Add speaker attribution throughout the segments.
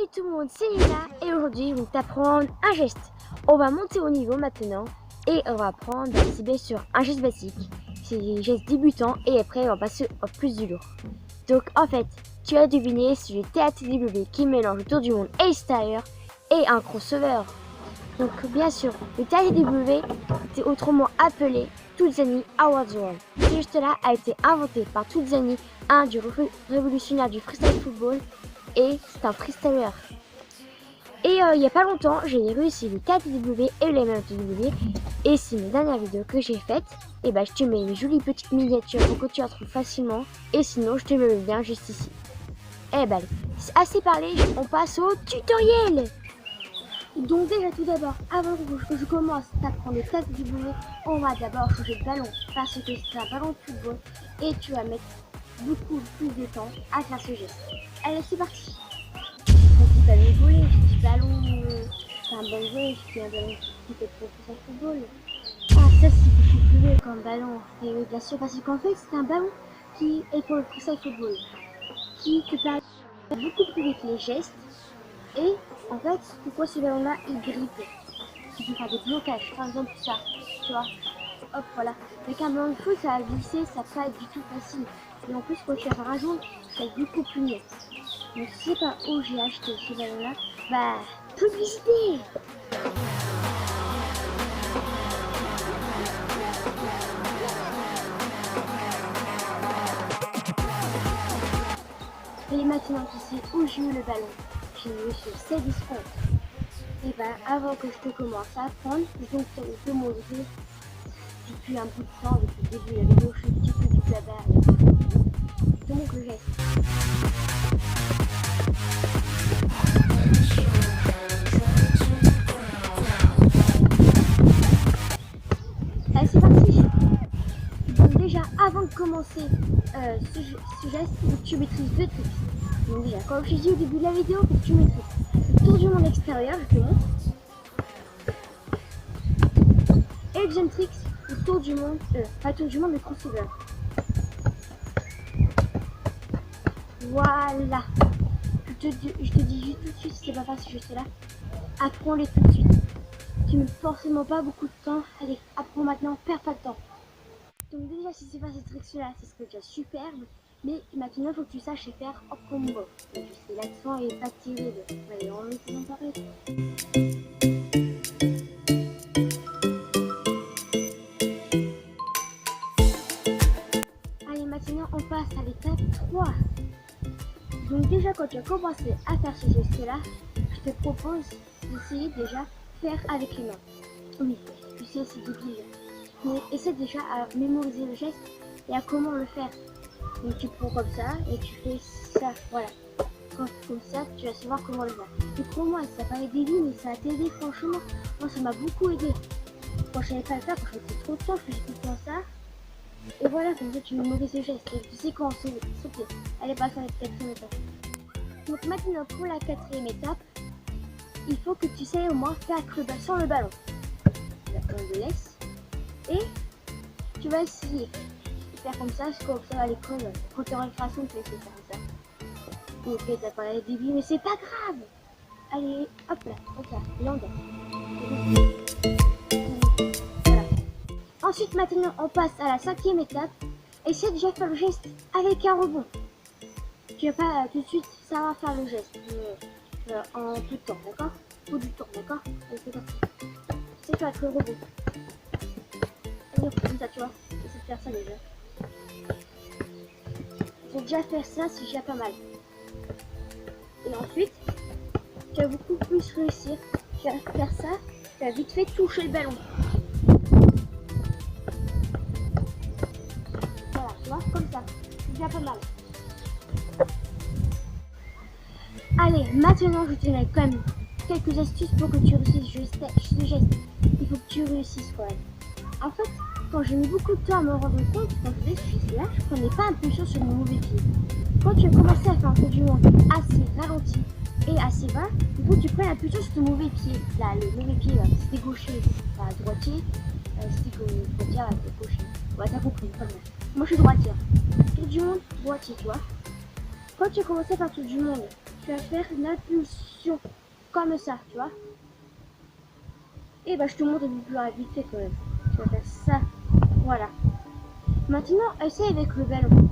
Speaker 1: Salut tout le monde, c'est Lina et aujourd'hui je vais t'apprendre un geste. On va monter au niveau maintenant et on va apprendre à cibler sur un geste basique. C'est des gestes débutants et après on va passer au plus du lourd. Donc en fait, tu as deviné, c'est le TATW qui mélange le tour du monde extérieur et un crossover. Donc bien sûr, le TATW était autrement appelé Touzani Awards World. Ce geste-là a été inventé par Touzani, un du révolutionnaire du freestyle football, et c'est un freestyler. Et il n'y a pas longtemps, j'ai réussi le TATW et le MMTW, et c'est mes dernières vidéos que j'ai faites. Et bah je te mets une jolie petite miniature pour que tu la trouves facilement, et sinon je te mets le lien juste ici. Et bah c'est assez parlé, on passe au tutoriel. Donc déjà tout d'abord, avant que je commence à apprendre le TATW, on va d'abord changer de ballon parce que c'est un ballon de football et tu vas mettre beaucoup plus de temps à faire ce geste. Allez, c'est parti. Donc c'est pas le volet, je dis ballon, c'est un bon volet, je dis un ballon qui fait pour le football. Ah ça c'est beaucoup plus vieux qu'un ballon. Et oui bien sûr parce qu'en fait c'est un ballon qui est pour le freestyle football, qui te permet de faire beaucoup plus vite les gestes. Et en fait, pourquoi ce ballon-là il grippe? Tu peux faire des blocages, par exemple ça, tu vois. Hop, voilà. Avec un ballon de foot, ça va glisser, ça va pas être du tout facile. Et en plus, quand tu vas faire un jaune, ça va être beaucoup plus mieux. Donc, si c'est pas où j'ai acheté ce ballon-là, bah, publicité! Et maintenant, tu sais où j'ai eu le ballon. J'ai eu sur Cdiscount. Et ben avant que je te commence à apprendre, je vais te montrer depuis un bout de temps, depuis le début de la vidéo, je fais un petit peu du blabla. Je te montre le geste. Allez, c'est parti. Donc déjà, avant de commencer ce geste, tu maîtrises deux trucs. Donc déjà, comme je t'ai dit au début de la vidéo, que tu maîtrises le tour du monde extérieur, je te montre. Et le deuxième trick, le tour du monde, pas le tour du monde, mais crossover. Voilà. Je te dis juste tout de suite, si c'est pas facile, je sais là. Apprends-les tout de suite. Tu ne mets forcément pas beaucoup de temps. Allez, apprends maintenant, perds pas de temps. Donc déjà, si c'est pas ce trick-là, ce serait déjà superbe. Mais maintenant, il faut que tu saches faire en combo. Je sais, l'accent est pas terrible. Allez, on le fait en parler. Maintenant, on passe à l'étape 3. Donc déjà, quand tu as commencé à faire ce geste-là, je te propose d'essayer déjà faire avec les mains. Oui, tu sais, c'est débile. Mais essaie déjà à mémoriser le geste et à comment le faire. Donc tu prends comme ça et tu fais ça, voilà. Comme ça, tu vas savoir comment le faire. Et crois-moi, ça paraît débile, mais ça a t'aidé franchement. Moi, ça m'a beaucoup aidé. Quand je savais pas le faire, quand je faisais trop de temps, je faisais tout le temps ça. Et voilà, comme ça tu mémorises ce geste. Et tu sais quand sauter. Allez, passe à la quatrième étape. Donc maintenant, pour la quatrième étape, il faut que tu sais au moins faire sans le ballon. On le laisse. Et tu vas essayer de faire comme ça, parce que à l'école, quand tu es en récréation, tu vas essayer de faire comme ça. Ok, t'as pas les débuts, mais c'est pas grave. Allez, hop là, comme ça, langue. Ensuite, maintenant, on passe à la cinquième étape. Essaie déjà de faire le geste avec un rebond. Tu vas pas tout de suite savoir faire le geste en peu de temps, d'accord? Faut du temps, d'accord? C'est parti. C'est faire le rebond. Comme ça, tu vois. Essaie de faire ça déjà. J'ai déjà fait ça, c'est déjà pas mal. Et ensuite, tu vas beaucoup plus réussir. Tu vas faire ça, tu vas vite fait toucher le ballon. Comme ça, c'est déjà pas mal. Allez, maintenant je te donne quand même quelques astuces pour que tu réussisses ce geste. Il faut que tu réussisses quand même. En fait, quand j'ai mis beaucoup de temps à me rendre compte, quand je faisais ce geste-là, je prenais pas impulsion sur mon mauvais pied. Quand tu as commencé à faire un tour du monde assez ralenti et assez bas, il faut que tu prennes impulsion sur ton mauvais pied. Là, le mauvais pied, c'était gaucher, droitier, c'était faut dire gaucher. Ouais, t'as compris, pas mal. Moi je suis droitière. Tour du monde, droitier, tu vois. Quand tu as commencé à faire tour du monde, tu vas faire l'impulsion comme ça, tu vois. Et bah je te montre plus vite fait quand même. Tu vas faire ça, voilà. Maintenant, essaye avec le ballon.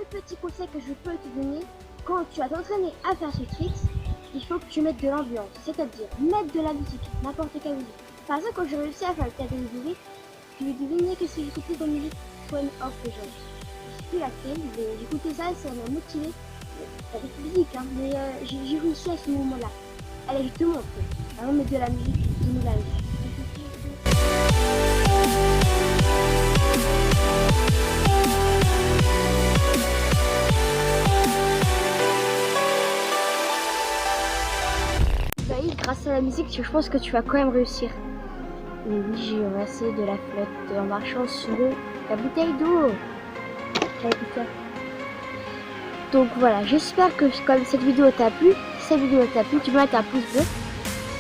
Speaker 1: Petit conseil que je peux te donner, quand tu vas t'entraîner à faire ce trick, il faut que tu mettes de l'ambiance, c'est-à-dire mettre de la musique, n'importe quelle musique. Par exemple, quand j'ai réussi à faire le KDV, je vais deviner que si j'écoutais de la musique One of the Jones. Je sais plus laquelle, mais j'écoutais ça et ça m'a motivé. Avec musique, hein, mais j'ai réussi à ce moment-là. Allez, je te montre. Avant de mettre de la musique, je mets de la musique. Grâce à la musique, je pense que tu vas quand même réussir. Oui, j'ai ramassé de la flotte en marchant sur la bouteille d'eau. Donc voilà, j'espère que comme cette vidéo t'a plu, tu peux mettre un pouce bleu.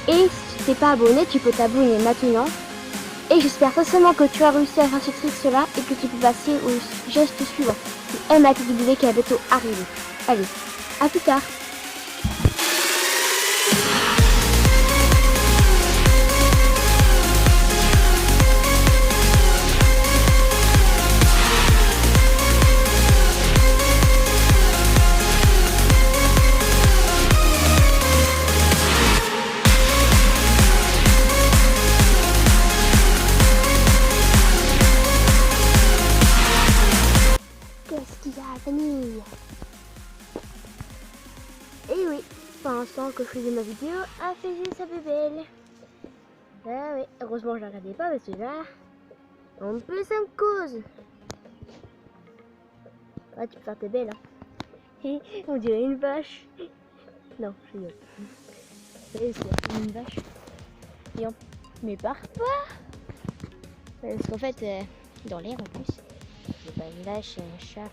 Speaker 1: Et si tu t'es pas abonné, tu peux t'abonner maintenant. Et j'espère sincèrement que tu as réussi à faire ce trick là et que tu peux passer au geste suivant. Et ma vidéo qui va bientôt arriver. Allez, à plus tard. Famille. Et oui, pour l'instant que je faisais ma vidéo, elle faisait sa bébelle. Ah oui, heureusement je la regardais pas parce que là, on peut ça me cause. Ah, tu peux faire tes belles. Hein. On dirait une vache. Non, je rigole. C'est une vache. Et on... Mais pars pas. Parce qu'en fait, dans l'air en plus. C'est pas une vache, c'est un chat.